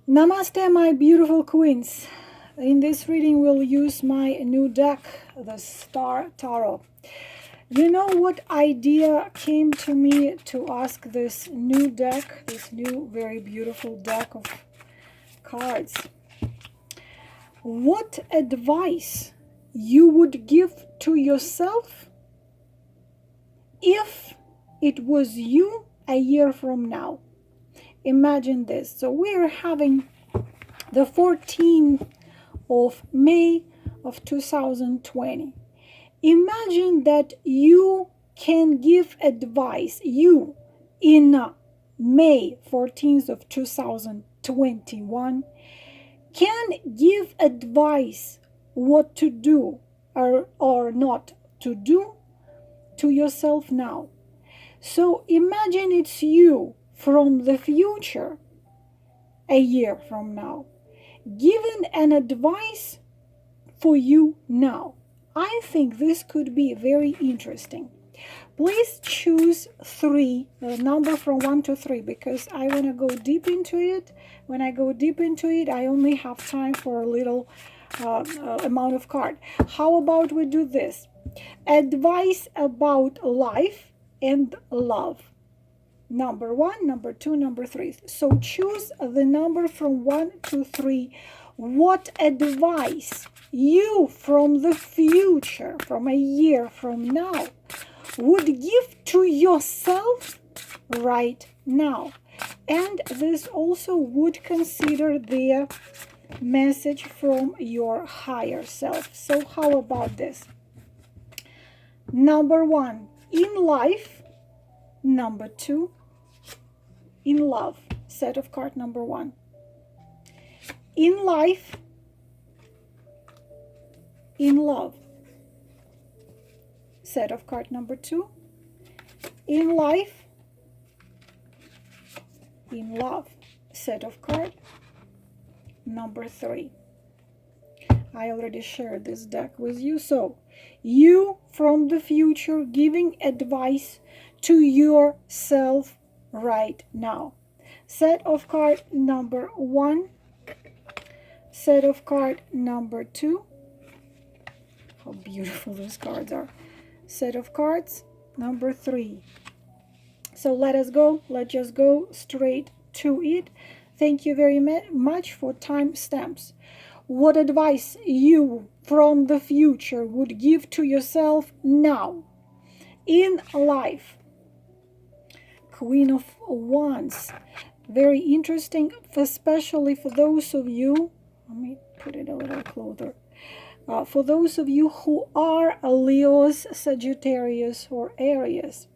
Namaste, my beautiful queens. In this reading, we'll use my new deck, the Star Tarot. You know what idea came to me to ask this new deck, this new, very beautiful deck of cards? What advice you would give to yourself if it was you a year from now? Imagine this. So we're having the 14th of May of 2020. Imagine that you can give advice, you in May 14th of 2021 can give advice what to do or not to do to yourself now. So imagine it's you from the future a year from now, given an advice for you now. I think this could be very interesting. Please choose 3, the number from 1 to 3, because I want to go deep into it. When I go deep into it, I only have time for a little amount of card. How about we do this? Advice about life and love. Number 1, number 2, number 3. So choose the number from 1 to 3. What advice you from the future, from a year from now, would give to yourself right now? And this also would consider the message from your higher self. So how about this? Number 1, in life. Number 2, in love. Set of card number 1. In life, in love. Set of card number 2. In life, in love. Set of card number 3. I already shared this deck with you. So you from the future giving advice to yourself right now. Set of card number 1. Set of card number 2. How beautiful those cards are. Set of cards number 3. So let's just go straight to it. Thank you very much for timestamps. What advice you from the future would give to yourself now in life? Queen of Wands. Very interesting, especially for those of you, let me put it a little closer. For those of you who are Leos, Sagittarius, or Aries.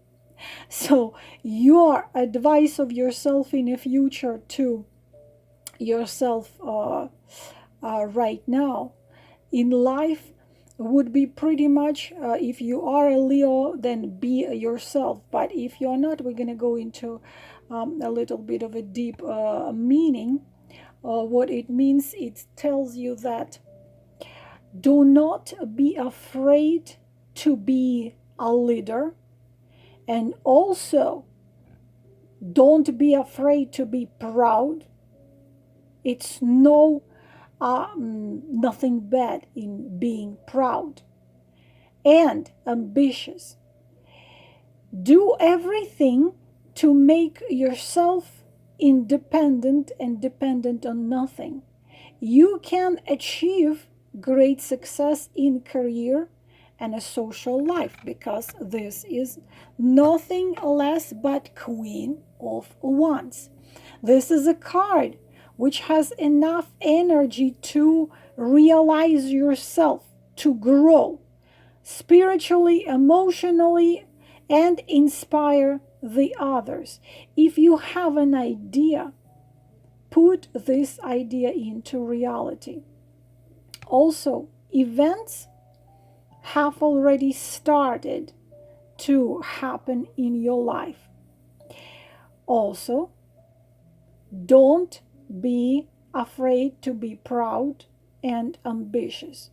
So your advice of yourself in the future to yourself right now in life would be pretty much, if you are a Leo, then be yourself. But if you're not, we're going to go into a little bit of a deep meaning. What it means, it tells you that do not be afraid to be a leader, and also don't be afraid to be proud. It's nothing bad in being proud and ambitious. Do everything to make yourself independent and dependent on nothing. You can achieve great success in career and a social life, because this is nothing less but Queen of Wands. This is a card which has enough energy to realize yourself, to grow spiritually, emotionally, and inspire the others. If you have an idea, put this idea into reality. Also, events have already started to happen in your life. Also, don't be afraid to be proud and ambitious.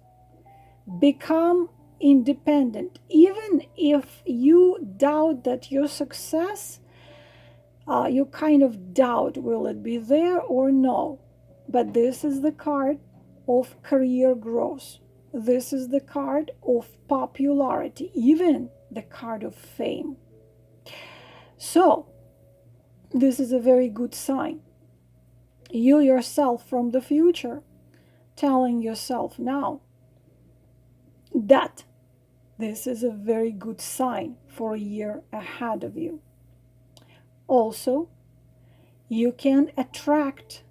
Become independent. Even if you doubt that your success, you kind of doubt, will it be there or no? But this is the card of career growth. This is the card of popularity, even the card of fame. So, this is a very good sign. You yourself from the future telling yourself now that this is a very good sign for a year ahead of you. Also, you can attract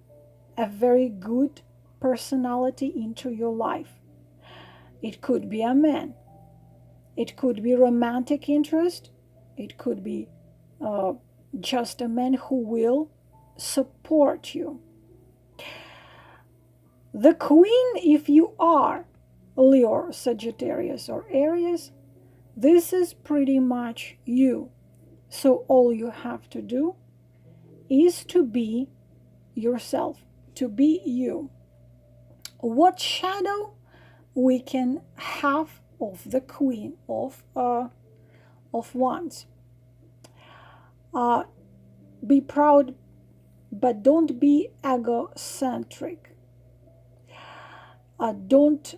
a very good personality into your life. It could be a man. It could be romantic interest. It could be just a man who will support you. The Queen, if you are Leo, Sagittarius, or Aries, this is pretty much you. So all you have to do is to be yourself, to be you. What shadow we can have of the Queen of Wands? Be proud, but don't be egocentric. Don't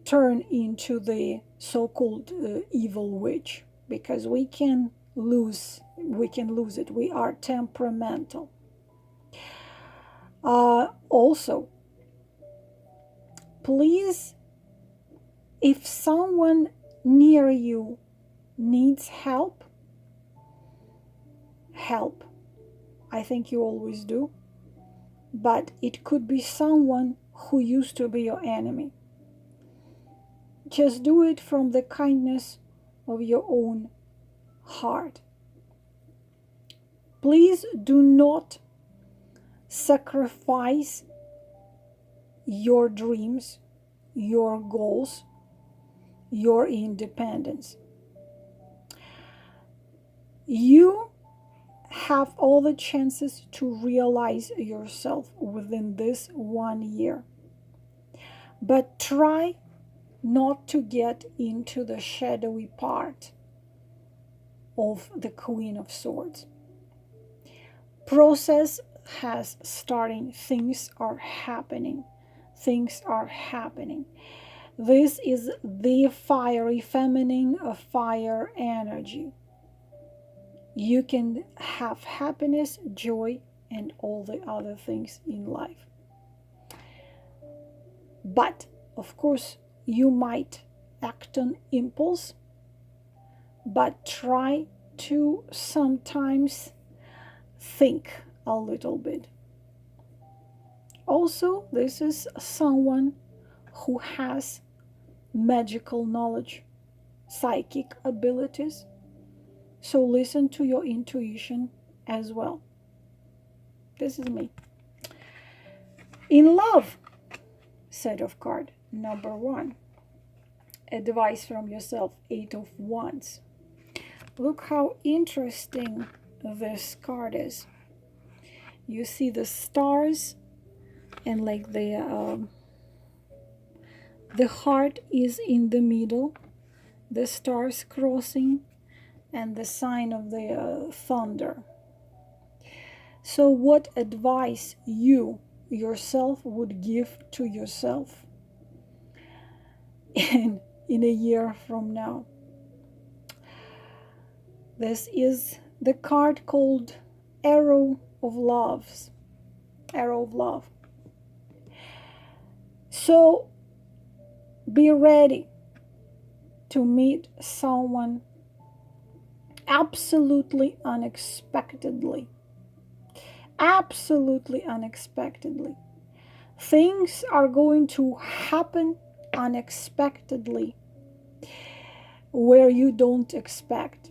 turn into the so-called evil witch, because we can lose it. We are temperamental. Also, please, if someone near you needs help. I think you always do. But it could be someone who used to be your enemy. Just do it from the kindness of your own heart. Please do not sacrifice your dreams, your goals, your independence. You have all the chances to realize yourself within this 1 year. But try not to get into the shadowy part of the Queen of Swords. Process has started. Things are happening. This is the fiery feminine of fire energy. You can have happiness, joy, and all the other things in life. But, of course, you might act on impulse, but try to sometimes think a little bit. Also, this is someone who has magical knowledge, psychic abilities. So listen to your intuition as well. This is me. In love, set of cards. Number 1. Advice from yourself, 8 of Wands. Look how interesting this card is. You see the stars and like the heart is in the middle, the stars crossing, and the sign of the thunder. So what advice you yourself would give to yourself in a year from now? This is the card called Arrow of Love. So be ready to meet someone absolutely unexpectedly. Things are going to happen unexpectedly where you don't expect.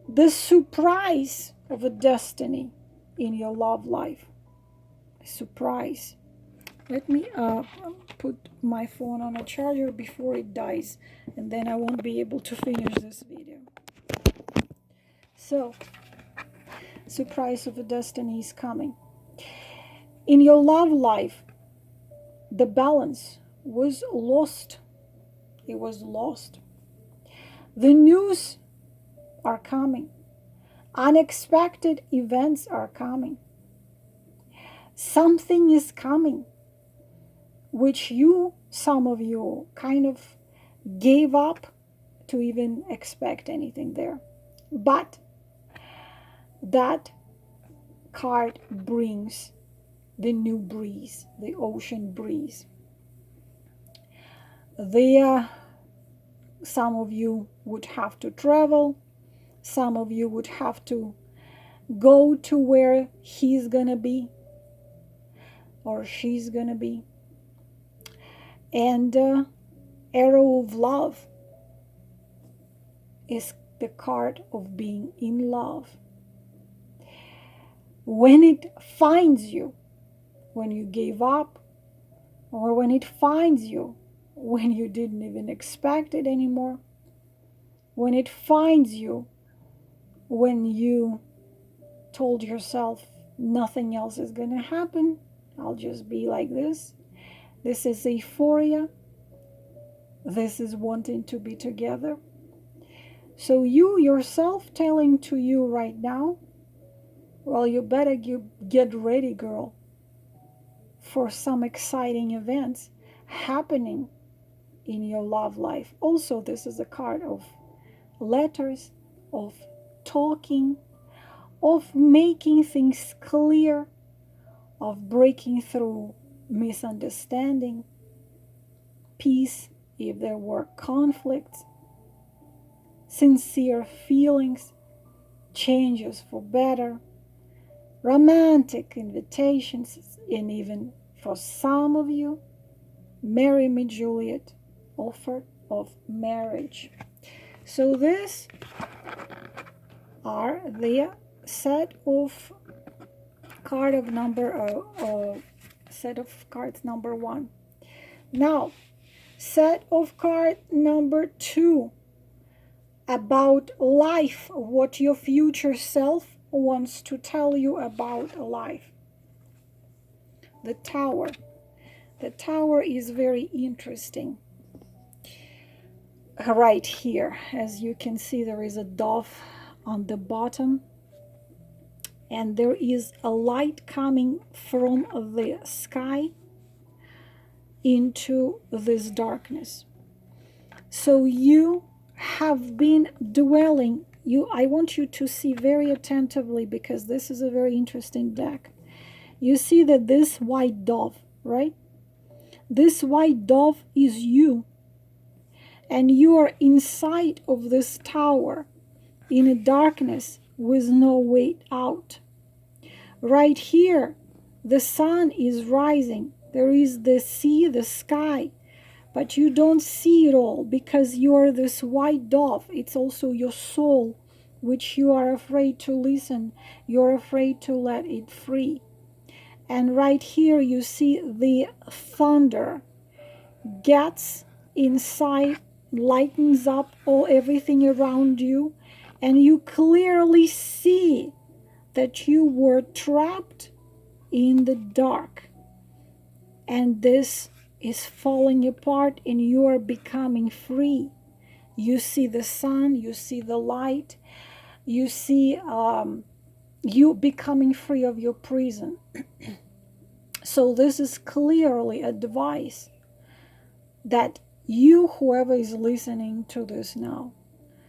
The surprise of a destiny in your love life. Surprise. Let me put my phone on a charger before it dies, and then I won't be able to finish this video. So, surprise of a destiny is coming. In your love life, the balance was lost. It was lost. The news are coming. Unexpected events are coming. Something is coming, which some of you kind of gave up to even expect anything there. But that card brings the new breeze, the ocean breeze. Some of you would have to travel. Some of you would have to go to where he's gonna be or she's gonna be. And arrow of love is the card of being in love. When it finds you, when you gave up, or when it finds you when you didn't even expect it anymore, when it finds you when you told yourself nothing else is going to happen, I'll just be like this. This is euphoria. This is wanting to be together. So you yourself telling to you right now, well, you better get ready, girl, for some exciting events happening in your love life. Also, this is a card of letters, of talking, of making things clear, of breaking through misunderstanding, peace if there were conflicts, sincere feelings, changes for better, romantic invitations, and even for some of you, marry me, Juliet, offer of marriage. So these are the set of cards number 1. Now, set of card number 2, about life, what your future self wants to tell you about life. The Tower. The Tower is very interesting. Right here, as you can see, there is a dove on the bottom, and there is a light coming from the sky into this darkness. So you have been dwelling, I want you to see very attentively, because this is a very interesting deck. You see that this white dove, right? This white dove is you, and you are inside of this tower in a darkness with no way out. Right here, the sun is rising. There is the sea, the sky, but you don't see it all because you are this white dove. It's also your soul, which you are afraid to listen. You're afraid to let it free. And right here you see the thunder gets inside, lightens up everything around you, and you clearly see that you were trapped in the dark. And this is falling apart and you are becoming free. You see the sun, you see the light, you see you becoming free of your prison. So this is clearly advice that you, whoever is listening to this now,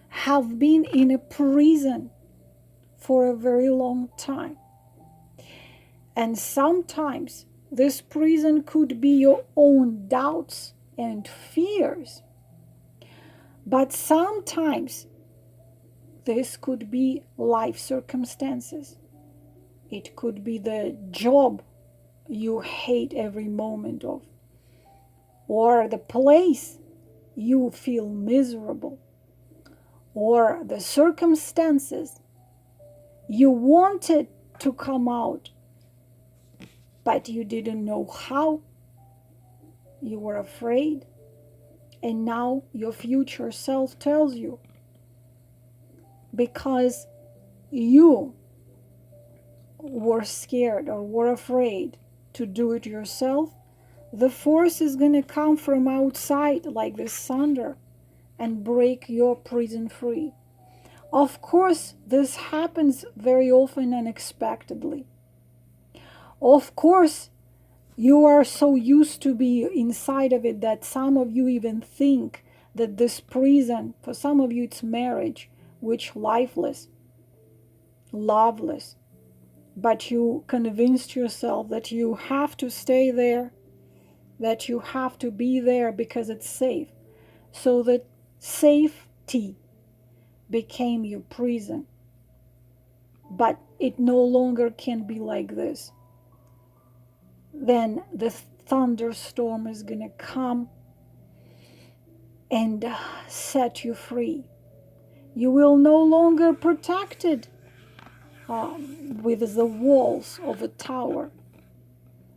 have been in a prison for a very long time. And sometimes this prison could be your own doubts and fears. But sometimes this could be life circumstances. It could be the job you hate every moment of, or the place you feel miserable, or the circumstances you wanted to come out, but you didn't know how. You were afraid, and now your future self tells you, because you were scared or were afraid to do it yourself, the force is going to come from outside like this thunder and break your prison free. Of course, this happens very often unexpectedly. Of course, you are so used to be inside of it that some of you even think that this prison, for some of you it's marriage, which lifeless, loveless. But you convinced yourself that you have to stay there, that you have to be there because it's safe. So that safety became your prison. But it no longer can be like this. Then the thunderstorm is going to come and set you free. You will no longer protected with the walls of a tower.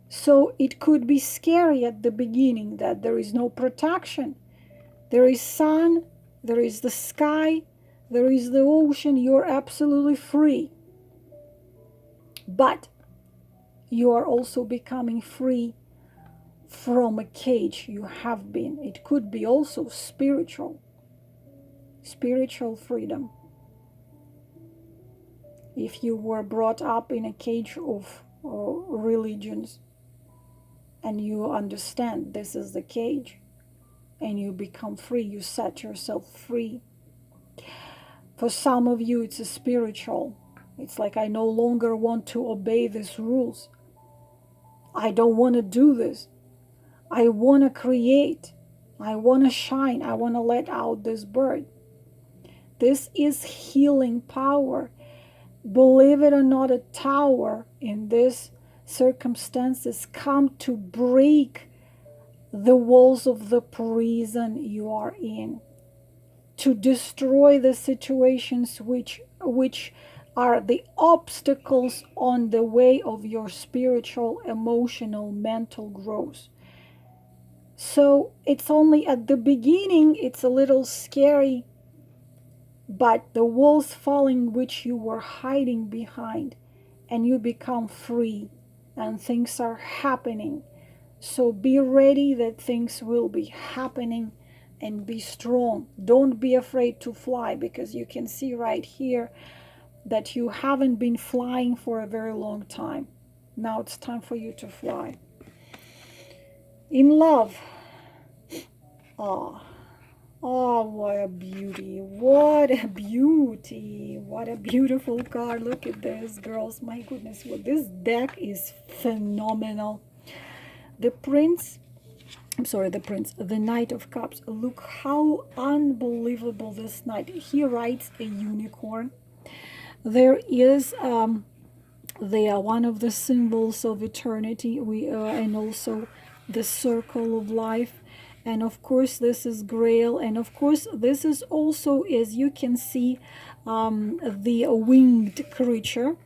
So it could be scary at the beginning that there is no protection. There is sun, there is the sky, there is the ocean. You're absolutely free. But you are also becoming free from a cage you have been. It could be also spiritual freedom. If you were brought up in a cage of religions and you understand this is the cage and you become free, you set yourself free. For some of you it's a spiritual. It's like, I no longer want to obey these rules. I don't want to do this. I want to create. I want to shine. I want to let out this bird. This is healing power. Believe it or not, a tower in these circumstances come to break the walls of the prison you are in, to destroy the situations which are the obstacles on the way of your spiritual, emotional, mental growth. So it's only at the beginning, it's a little scary, but the walls falling which you were hiding behind, and you become free, and things are happening. So be ready that things will be happening, and be strong. Don't be afraid to fly, because you can see right here that you haven't been flying for a very long time. Now it's time for you to fly. In love. Oh, what a beauty. What a beauty. What a beautiful card. Look at this, girls. My goodness, well, this deck is phenomenal. The Knight of Cups. Look how unbelievable this knight. He rides a unicorn. There is they are one of the symbols of eternity, and also the circle of life. And of course this is Grail, and of course this is also, as you can see, the winged creature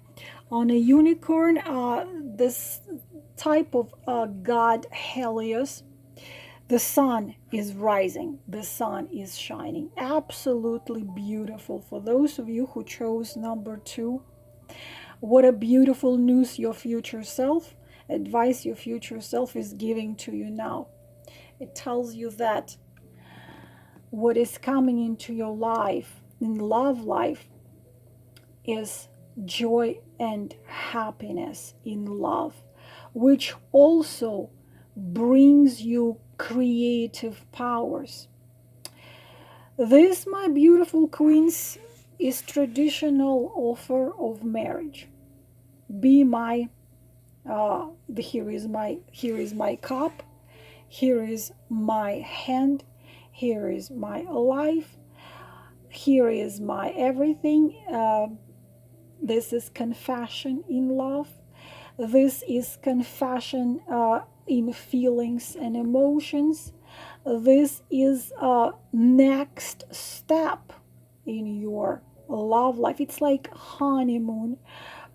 on a unicorn. This type of god Helios. The sun is rising, the sun is shining. Absolutely beautiful. For those of you who chose number 2, what a beautiful news your future self, advice your future self is giving to you now. It tells you that what is coming into your life, in love life, is joy and happiness in love, which also brings you creative powers. This, my beautiful queens, is traditional offer of marriage. Be my here is my cup, here is my hand, here is my life, here is my everything. This is confession in love. This is confession in feelings and emotions. This is a next step in your love life. It's like honeymoon,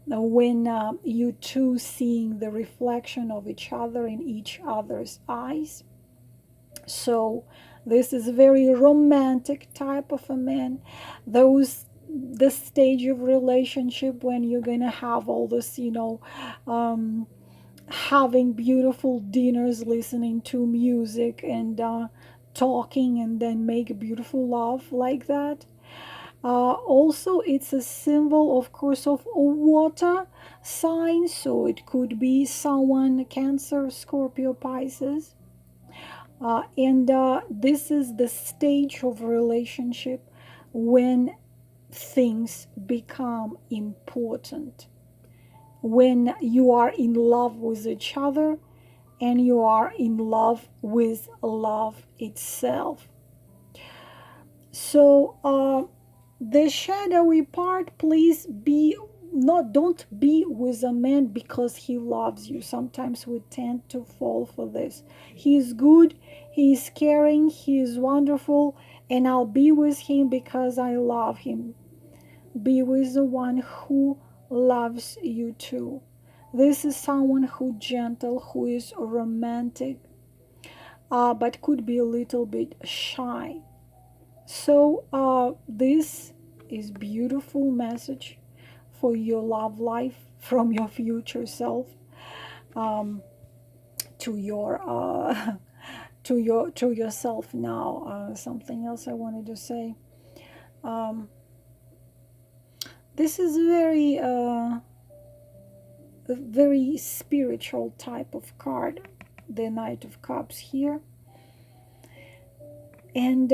when you two seeing the reflection of each other in each other's eyes. So this is a very romantic type of a man. The stage of relationship when you're gonna have all this, having beautiful dinners, listening to music, and talking, and then make beautiful love like that. Also, it's a symbol, of course, of a water sign, so it could be someone Cancer, Scorpio, Pisces. And this is the stage of relationship when things become important, when you are in love with each other and you are in love with love itself. So the shadowy part, please be not, don't be with a man because he loves you. Sometimes we tend to fall for this. He is good, he is caring, he is wonderful, and I'll be with him because I love him. Be with the one who loves you too. This is someone who gentle, who is romantic, but could be a little bit shy. So this is beautiful message for your love life from your future self, um, to your to yourself now. Something else I wanted to say. Um, this is a very spiritual type of card, the Knight of Cups here, and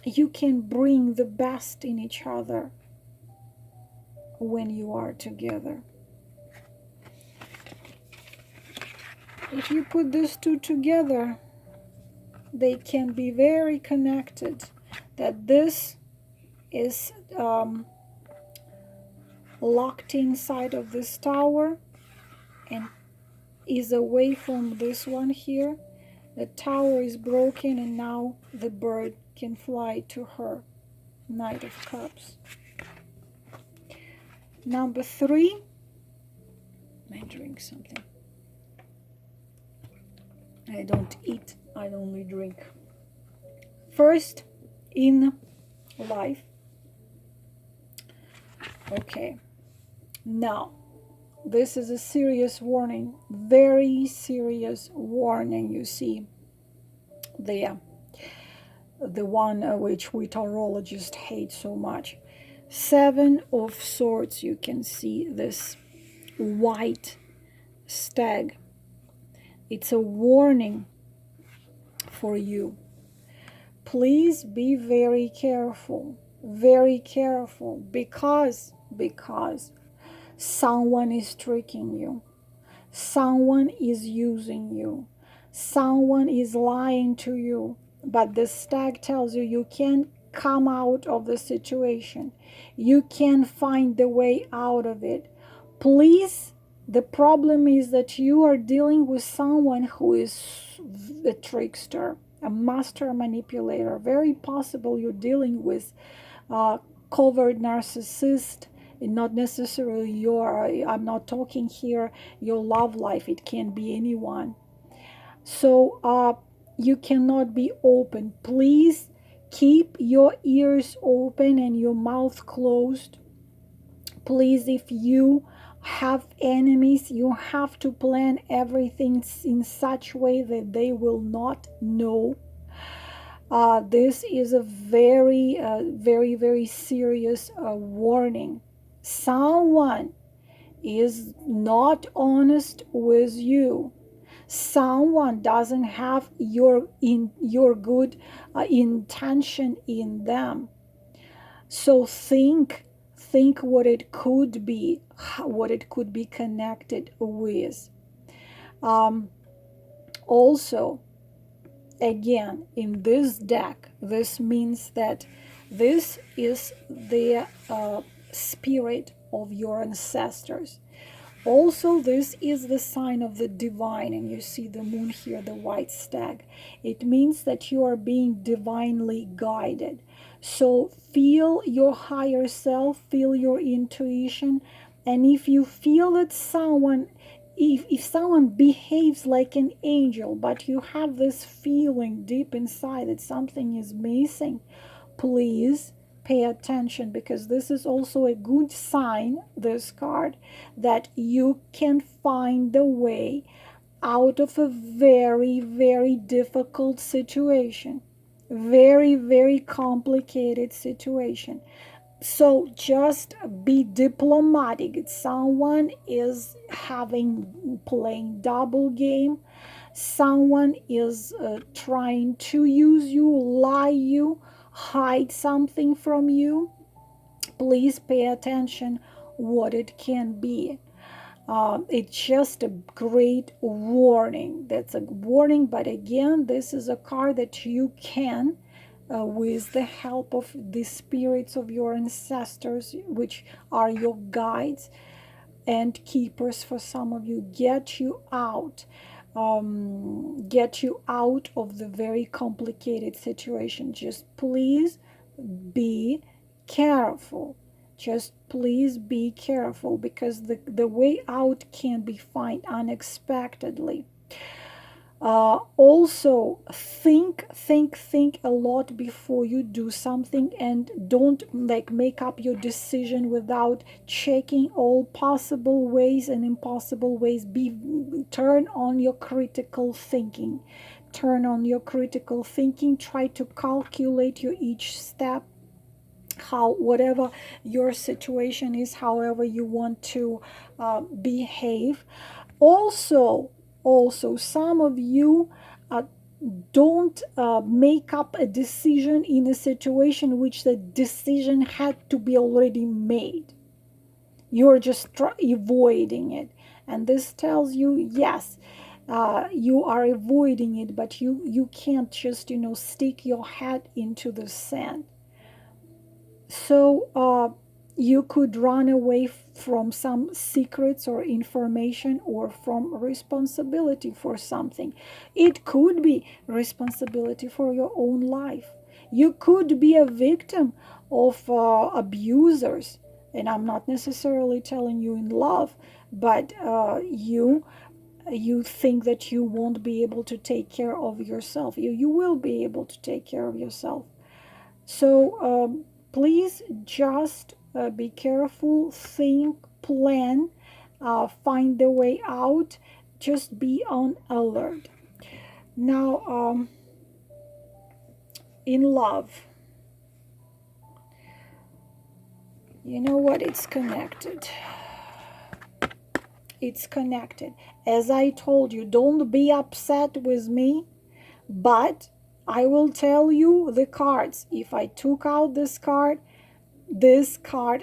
you can bring the best in each other when you are together. If you put these two together, they can be very connected. That this is locked inside of this tower and is away from this one here. The tower is broken and now the bird can fly to her. Knight of Cups. Number 3. I drink something. I don't eat, I only drink. First in life. Okay. Now, this is a serious warning, very serious warning. You see, the one which we tarologists hate so much. 7 of Swords. You can see this white stag. It's a warning for you. Please be very careful, because someone is tricking you, someone is using you, someone is lying to you. But the stag tells you you can come out of the situation, you can find the way out of it. Please, the problem is that you are dealing with someone who is a trickster, a master manipulator. Very possible you're dealing with a covert narcissist, not necessarily your, I'm not talking here your love life, it can be anyone. So you cannot be open. Please keep your ears open and your mouth closed. Please, if you have enemies, you have to plan everything in such way that they will not know. This is a very serious warning. Someone is not honest with you. Someone doesn't have your good intention in them. So think what it could be, what it could be connected with. Also, again, in this deck, this means that this is the spirit of your ancestors. Also, this is the sign of the divine, and you see the moon here, the white stag. It means that you are being divinely guided. So feel your higher self, feel your intuition, and if you feel that someone, if someone behaves like an angel, but you have this feeling deep inside that something is missing, please pay attention, because this is also a good sign, this card, that you can find a way out of a very difficult situation. Very, very complicated situation. So just be diplomatic. Someone is playing double game. Someone is trying to use you, lie you, hide something from you. Please pay attention what it can be. It's just a great warning. That's a warning, but again, this is a card that you can, with the help of the spirits of your ancestors, which are your guides and keepers for some of you, get you out. Get you out of the very complicated situation. Just please be careful. Just please be careful, because the way out can be found unexpectedly. Also, think a lot before you do something, and don't like make up your decision without checking all possible ways and impossible ways. Turn on your critical thinking. Turn on your critical thinking. Try to calculate your each step, how whatever your situation is, however you want to behave. Also some of you don't make up a decision in a situation which the decision had to be already made. You're just avoiding it, and this tells you, yes, you are avoiding it, but you can't just stick your head into the sand. So you could run away from some secrets or information, or from responsibility for something. It could be responsibility for your own life. You could be a victim of abusers. And I'm not necessarily telling you in love, but you think that you won't be able to take care of yourself. You will be able to take care of yourself. So please just be careful, think, plan, find the way out. Just be on alert. Now, in love, you know what? It's connected. It's connected. As I told you, don't be upset with me, but I will tell you the cards. If I took out this card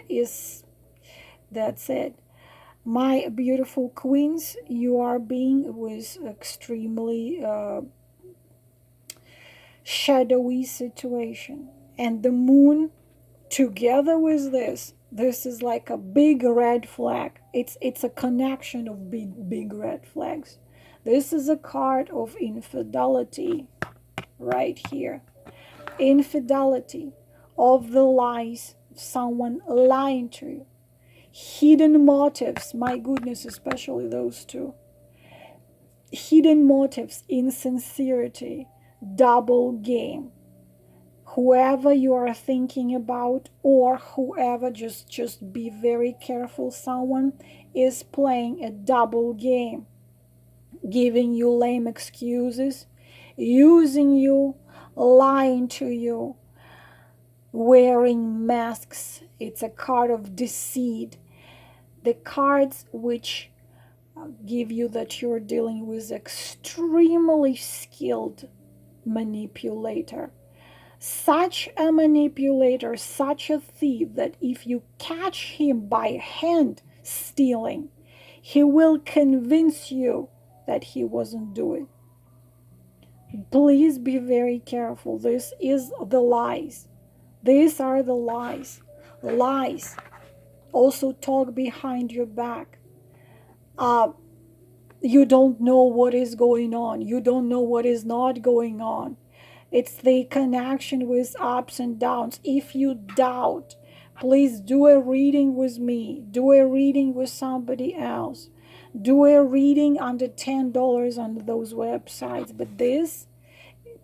is, that's it. My beautiful queens, you are being with extremely shadowy situation. And the moon together with this is like a big red flag. It's a connection of big red flags. This is a card of infidelity right here. Infidelity, of the lies, someone lying to you. Hidden motives, my goodness, especially those two. Hidden motives, insincerity, double game. Whoever you are thinking about, or whoever, just be very careful. Someone is playing a double game, giving you lame excuses, using you, lying to you, wearing masks. It's a card of deceit. The cards which give you that you're dealing with extremely skilled manipulator. Such a manipulator, such a thief, that if you catch him by hand stealing, he will convince you that he wasn't doing. Please be very careful. This is the lies. These are the lies. Lies. Also talk behind your back. You don't know what is going on. You don't know what is not going on. It's the connection with ups and downs. If you doubt, please do a reading with me. Do a reading with somebody else. Do a reading under $10 on those websites. But this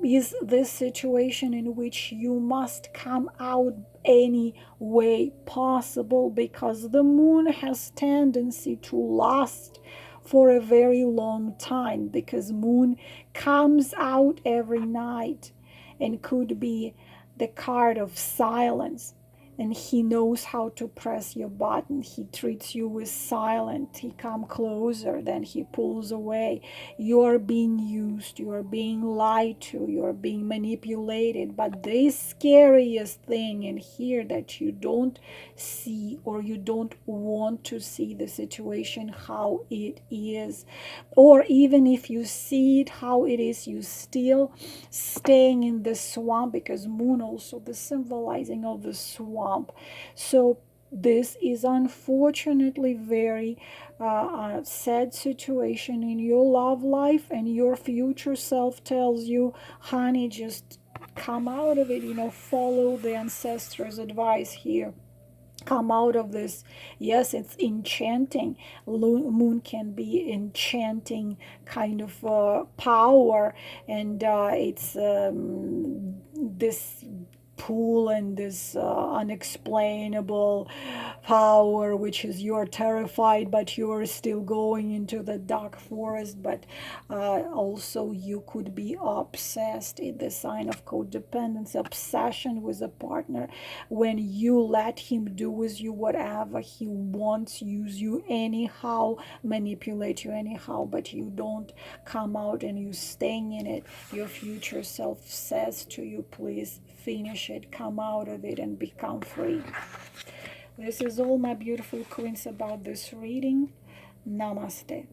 is this situation in which you must come out any way possible, because the moon has tendency to last for a very long time, because moon comes out every night, and could be the card of silence. And he knows how to press your button. He treats you with silence. He comes closer, then he pulls away. You are being used. You are being lied to. You are being manipulated. But the scariest thing in here that you don't see, or you don't want to see the situation how it is, or even if you see it how it is, you still staying in the swamp, because moon also the symbolizing of the swamp. So this is unfortunately very sad situation in your love life, and your future self tells you, honey, just come out of it, follow the ancestors' advice here. Come out of this. Yes, it's enchanting. Moon can be enchanting kind of power, and it's this pool and this unexplainable power, which is you're terrified but you're still going into the dark forest. But also you could be obsessed in the sign of codependence, obsession with a partner, when you let him do with you whatever he wants, use you anyhow, manipulate you anyhow, but you don't come out and you staying in it. Your future self says to you, please finish it, come out of it and become free. This is all, my beautiful queens, about this reading. Namaste.